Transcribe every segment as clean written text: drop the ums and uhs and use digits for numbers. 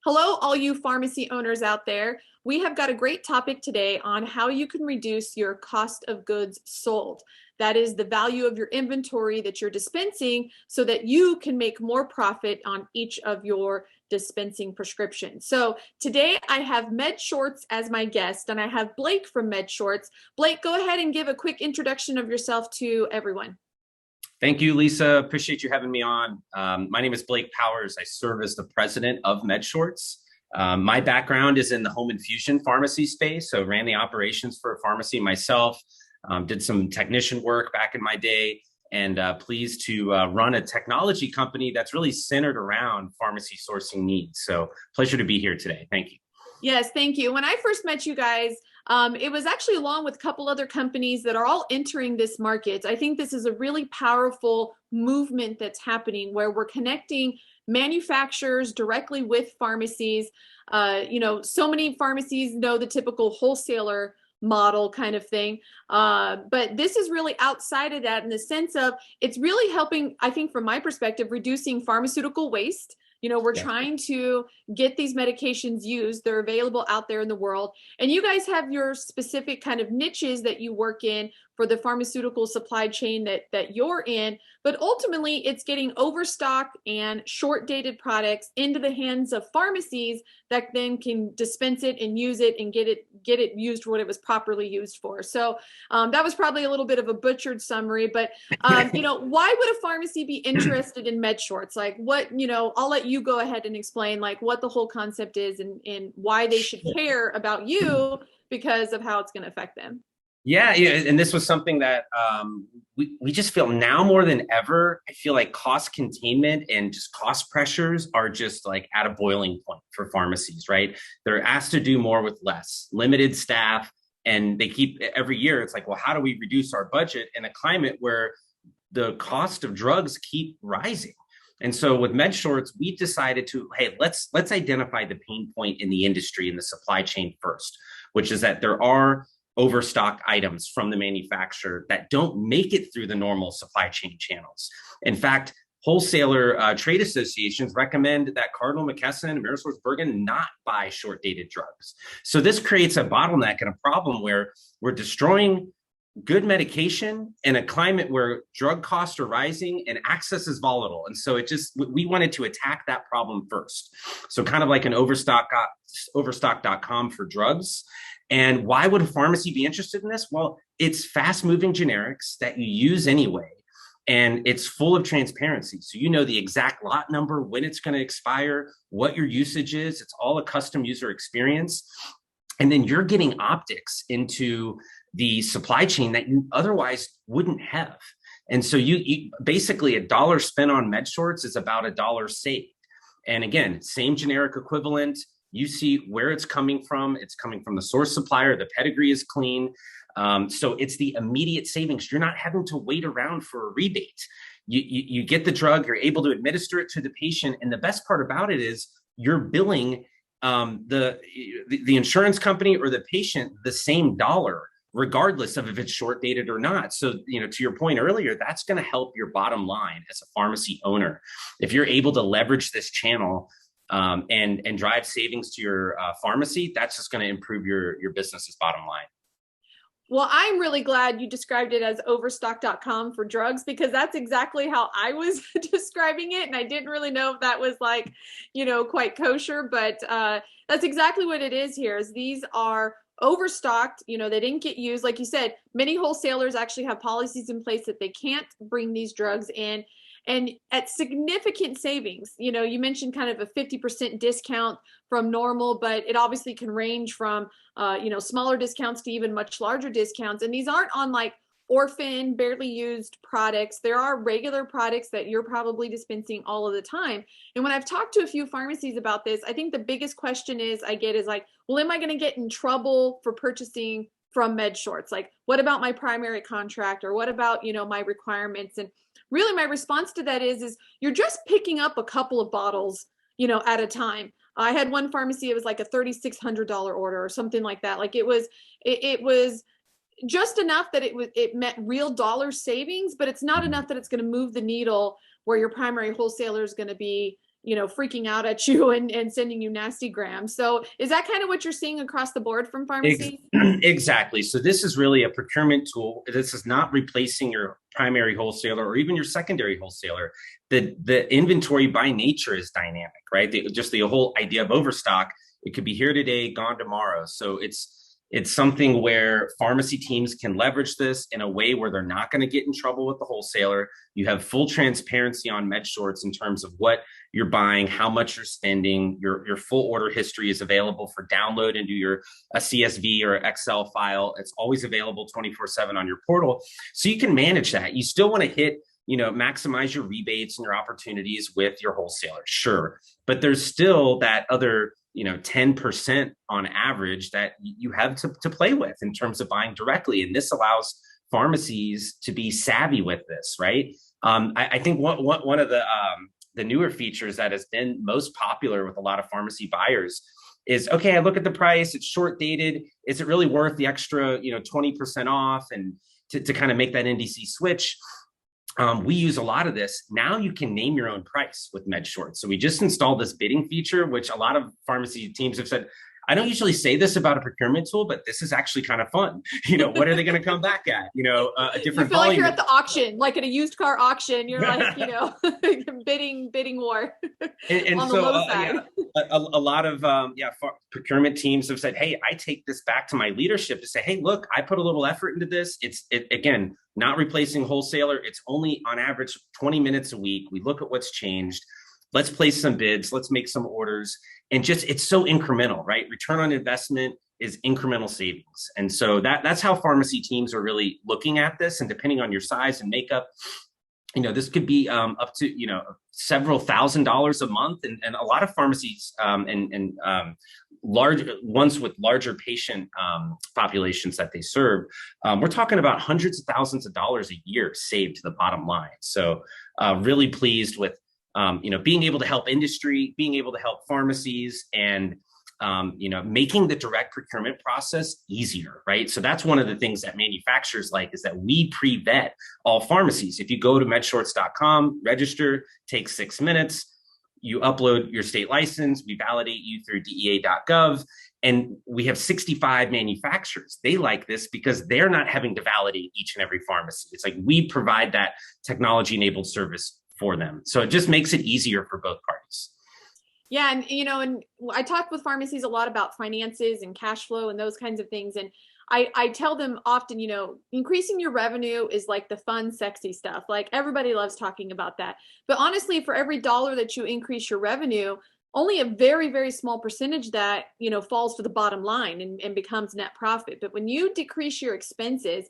Hello, all you pharmacy owners out there. We have got a great topic today on how you can reduce your cost of goods sold. That is the value of your inventory that you're dispensing so that you can make more profit on each of your dispensing prescriptions. So today I have MedShorts as my guest, and I have Blake from MedShorts. Blake, go ahead and give a quick introduction of yourself to everyone. Thank you, Lisa. Appreciate you having me on. My name is Blake Powers. I serve as the president of MedShorts. My background is in the home infusion pharmacy space, so ran the operations for a pharmacy myself, did some technician work back in my day, and pleased to run a technology company that's really centered around pharmacy sourcing needs. So pleasure to be here today. Thank you. Yes, thank you. When I first met you guys, it was actually along with a couple other companies that are all entering this market. I think this is a really powerful movement that's happening where we're connecting manufacturers directly with pharmacies. So many pharmacies know the typical wholesaler model kind of thing. But this is really outside of that in the sense of it's really helping, I think, from my perspective, reducing pharmaceutical waste. We're trying to get these medications used. They're available out there in the world. And you guys have your specific kind of niches that you work in for the pharmaceutical supply chain that you're in. But ultimately, it's getting overstock and short-dated products into the hands of pharmacies that then can dispense it and use it and get it used for what it was properly used for. So that was probably a little bit of a butchered summary, but why would a pharmacy be interested in MedShorts? Like I'll let you go ahead and explain like what the whole concept is and why they should care about you because of how it's going to affect them. Yeah, and this was something that we just feel now more than ever. I feel like cost containment and just cost pressures are just like at a boiling point for pharmacies, right? They're asked to do more with less, limited staff, and they keep every year. It's like, well, how do we reduce our budget in a climate where the cost of drugs keep rising? And so with MedShorts, we decided to, hey, let's identify the pain point in the industry and the supply chain first, which is that there are overstock items from the manufacturer that don't make it through the normal supply chain channels. In fact, wholesaler trade associations recommend that Cardinal McKesson and AmerisourceBergen not buy short-dated drugs. So this creates a bottleneck and a problem where we're destroying good medication in a climate where drug costs are rising and access is volatile. And so we wanted to attack that problem first. So kind of like an overstock.com for drugs. And why would a pharmacy be interested in this? Well, it's fast-moving generics that you use anyway, and it's full of transparency. So you know the exact lot number, when it's going to expire, what your usage is. It's all a custom user experience. And then you're getting optics into the supply chain that you otherwise wouldn't have. And so you basically $1 spent on MedShorts is about $1 saved. And again, same generic equivalent. You see where it's coming from. It's coming from the source supplier. The pedigree is clean. So it's the immediate savings. You're not having to wait around for a rebate. You get the drug, you're able to administer it to the patient. And the best part about it is you're billing the insurance company or the patient the same dollar, regardless of if it's short dated or not. So, to your point earlier, that's going to help your bottom line as a pharmacy owner. If you're able to leverage this channel and drive savings to your pharmacy, that's just going to improve your business's bottom line. Well, I'm really glad you described it as overstock.com for drugs, because that's exactly how I was describing it. And I didn't really know if that was quite kosher, but that's exactly what it is here. Is these are overstocked, they didn't get used. Like you said, many wholesalers actually have policies in place that they can't bring these drugs in. And at significant savings, you mentioned kind of a 50% discount from normal, but it obviously can range from, smaller discounts to even much larger discounts. And these aren't on like orphan, barely used products. There are regular products that you're probably dispensing all of the time. And when I've talked to a few pharmacies about this, I think the biggest question I get is like, well, am I going to get in trouble for purchasing from MedShorts? Like, what about my primary contract? Or what about, my requirements? And really my response to that is you're just picking up a couple of bottles, at a time. I had one pharmacy, it was like a $3,600 order or something like that. Like it was just enough that it meant real dollar savings, but it's not enough that it's going to move the needle where your primary wholesaler is going to be, freaking out at you and sending you nasty grams. So is that kind of what you're seeing across the board from pharmacies? Exactly. So this is really a procurement tool. This is not replacing your primary wholesaler or even your secondary wholesaler. The inventory by nature is dynamic, right? Just the whole idea of overstock, it could be here today, gone tomorrow. So it's something where pharmacy teams can leverage this in a way where they're not going to get in trouble with the wholesaler. You have full transparency on MedShorts in terms of what you're buying, how much you're spending. Your full order history is available for download into a CSV or Excel file. It's always available 24/7 on your portal. So you can manage that. You still want to hit, maximize your rebates and your opportunities with your wholesaler, sure. But there's still that other 10% on average that you have to play with in terms of buying directly. And this allows pharmacies to be savvy with this, right? I think one of the newer features that has been most popular with a lot of pharmacy buyers is, okay, I look at the price, it's short dated. Is it really worth the extra, 20% off and to kind of make that NDC switch? We use a lot of this. Now you can name your own price with MedShorts. So we just installed this bidding feature, which a lot of pharmacy teams have said, I don't usually say this about a procurement tool, but this is actually kind of fun. What are they going to come back at? A different. You feel like you're at the auction, like at a used car auction. You're like, bidding war. And on so, the low side. A lot of procurement teams have said, hey, I take this back to my leadership to say, hey, look, I put a little effort into this. Again, not replacing wholesaler. It's only on average 20 minutes a week. We look at what's changed. Let's place some bids. Let's make some orders. And it's so incremental, right? Return on investment is incremental savings. And so that's how pharmacy teams are really looking at this. And depending on your size and makeup, this could be up to, several $1,000s a month. And a lot of pharmacies and large ones with larger patient populations that they serve, we're talking about hundreds of thousands of dollars a year saved to the bottom line. So really pleased with being able to help industry, being able to help pharmacies, and making the direct procurement process easier, right? So that's one of the things that manufacturers like, is that we pre-vet all pharmacies. If you go to MedShorts.com, register, takes 6 minutes, you upload your state license, we validate you through DEA.gov, and we have 65 manufacturers. They like this because they're not having to validate each and every pharmacy. It's like we provide that technology-enabled service for them. So it just makes it easier for both parties. Yeah. And I talk with pharmacies a lot about finances and cash flow and those kinds of things. And I tell them often, increasing your revenue is like the fun, sexy stuff. Like everybody loves talking about that. But honestly, for every dollar that you increase your revenue, only a very, very small percentage that, falls to the bottom line and becomes net profit. But when you decrease your expenses,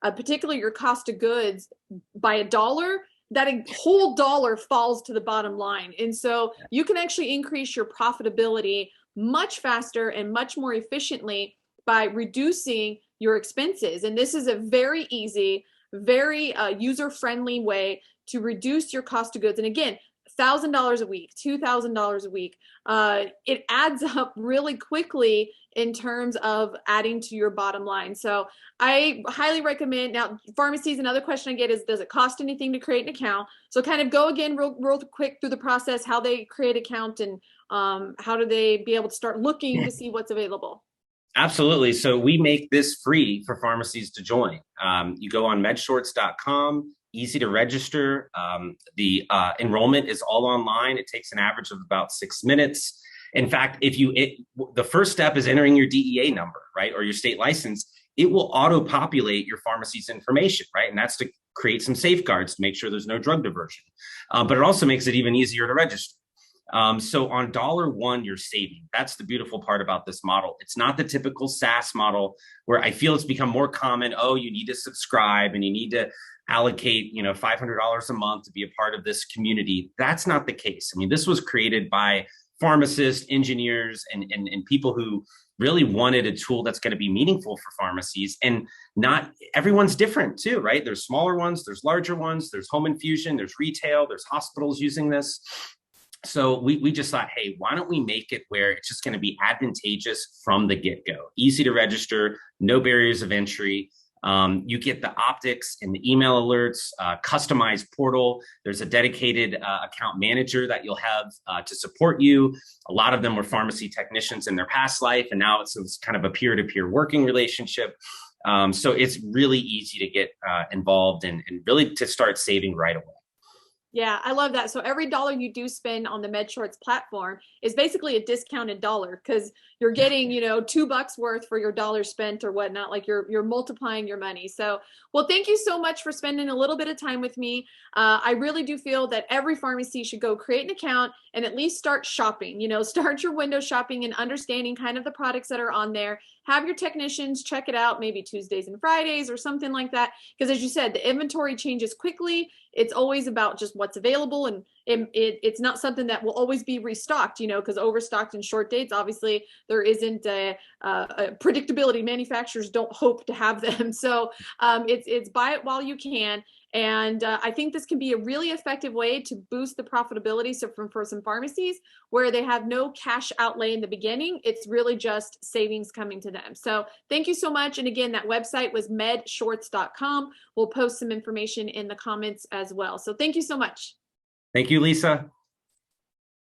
particularly your cost of goods, by $1, that whole dollar falls to the bottom line. And so you can actually increase your profitability much faster and much more efficiently by reducing your expenses. And this is a very easy, very user-friendly way to reduce your cost of goods. And again, $1,000 a week, $2,000 a week, it adds up really quickly in terms of adding to your bottom line. So I highly recommend. Now, pharmacies, another question I get is, does it cost anything to create an account? So kind of go again real quick through the process, how they create an account, and how do they be able to start looking to see what's available? Absolutely. So we make this free for pharmacies to join. You go on MedShorts.com, easy to register. The enrollment is all online. It takes an average of about 6 minutes. In fact, the first step is entering your DEA number, right, or your state license. It will auto-populate your pharmacy's information, right? And that's to create some safeguards to make sure there's no drug diversion. But it also makes it even easier to register. So on $1, you're saving. That's the beautiful part about this model. It's not the typical SaaS model where I feel it's become more common. Oh, you need to subscribe and you need to allocate, $500 a month to be a part of this community. That's not the case. I mean, this was created by pharmacists, engineers, and people who really wanted a tool that's going to be meaningful for pharmacies. And not everyone's different too, right? There's smaller ones, there's larger ones, there's home infusion, there's retail, there's hospitals using this. So we just thought, hey, why don't we make it where it's just going to be advantageous from the get-go, easy to register, no barriers of entry. You get the optics and the email alerts, customized portal. There's a dedicated account manager that you'll have to support you. A lot of them were pharmacy technicians in their past life, and now it's kind of a peer-to-peer working relationship. So it's really easy to get involved and really to start saving right away. Yeah, I love that. So every dollar you do spend on the MedShorts platform is basically a discounted dollar because you're getting, $2 worth for your dollar spent or whatnot. Like you're multiplying your money. So, well, thank you so much for spending a little bit of time with me. I really do feel that every pharmacy should go create an account and at least start shopping. Start your window shopping and understanding kind of the products that are on there. Have your technicians check it out maybe Tuesdays and Fridays or something like that. Because as you said, the inventory changes quickly. It's always about just what's available, and it's not something that will always be restocked, because overstocked and short dates, obviously there isn't a predictability. Manufacturers don't hope to have them. So it's buy it while you can. And I think this can be a really effective way to boost the profitability. So for some pharmacies where they have no cash outlay in the beginning, it's really just savings coming to them. So thank you so much. And again, that website was MedShorts.com. We'll post some information in the comments as well. So thank you so much. Thank you, Lisa.